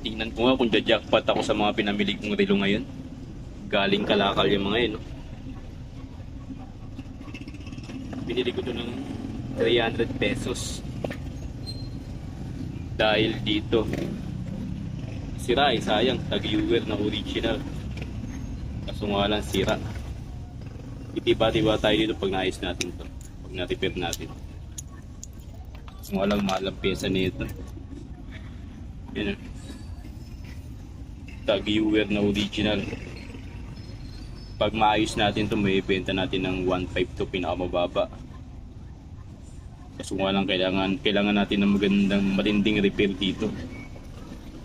Tingnan ko nga kung jackpot ako sa mga pinamili kong relo ngayon. Galing Kalakal yung mga yun, no? Binili ko to ng 300 pesos. Dahil dito, sira eh, sayang. Tag-viewer na original. Kaso nga lang sira. Itiba-tiba tayo dito pag naayos natin to. Pag na-repair natin. Kaso nga lang mahal ang pyesa nito. Yan, tag-viewer na original. Pag maayos natin to, may benta natin ng 1.5 to pinakamababa. Kaso nga lang kailangan natin ng magandang matinding repair dito.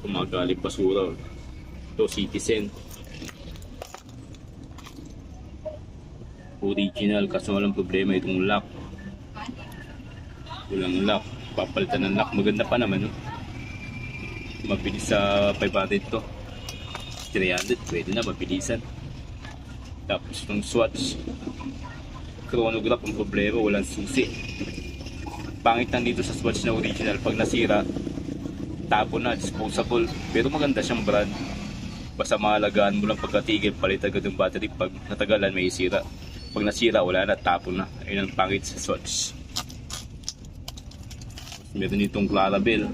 Kung magaling basura. Ito Citizen. Original, kaso walang problema itong lock. Walang lock. Papalitan ng lock. Maganda pa naman, no? Mabilis sa 500 to. 300, pwede na, mabilisan. Tapos itong swatch. Chronograph, ang problema, walang susi. Pangit lang dito sa swatch na original, pag nasira, tapo na, disposable. Pero maganda siyang brand. Basta mahalagaan mo lang pagkatigil, palit agad yung battery. Pag natagalan, may sira. Pag nasira, wala na, tapo na. Ayun ang pangit sa swatch. Meron itong Clarabel.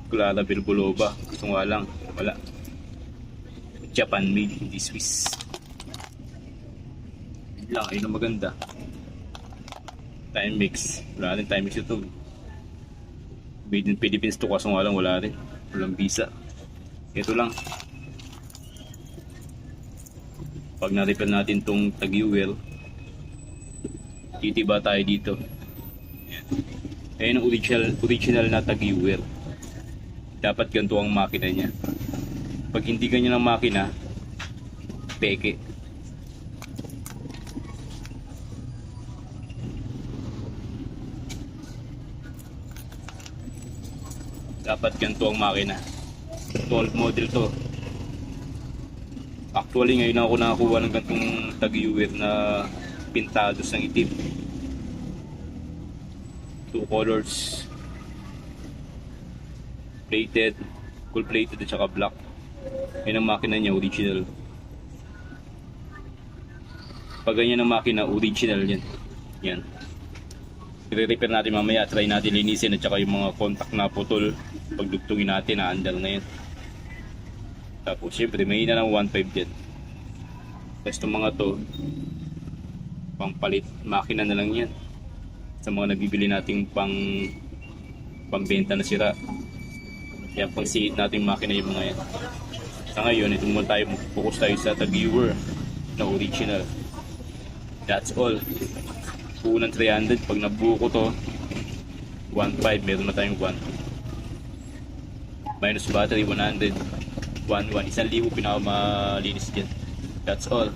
Clarabel Bulova. Gusto nga lang, wala. Japan made, hindi Swiss. Yun lang, ayun ang maganda. Timex. Wala rin Timex ito. Made in Philippines to, kaso nga lang wala rin. Walang visa. Ito lang. Pag na-repair natin tong tag-viewer, titiba tayo dito. Ayan ang original na tag-viewer. Dapat ganito ang makina niya. Pag hindi ganyan ang makina, peke. Dapat ganito ang makina. Old model to. Actually ngayon ako nakakuha ng ganitong tag-viewer na pintados ng itim. Two colors. Plated, full plated at saka black. Yan ang makina niya, original. Pag ganyan ang makina, original yan. Yan. I-repair natin mamaya, try natin linisin at saka yung mga contact na putol. Pagdugtungin natin, na-under na yan. Tapos syempre may na lang 1.5 dyan. Tapos itong mga to, pangpalit, makina na lang yan. Sa mga nabibili nating pambenta na sira. Kaya pang siit nating makina yung mga yan. Sa ngayon, ito muna tayo, focus tayo sa tag-viewer na original. That's all. Unang 300, pag nabuo ko to, 1.5, meron na tayong 1. Minus battery, 100. 1.1, 1,000 pinakamalinis dyan. That's all.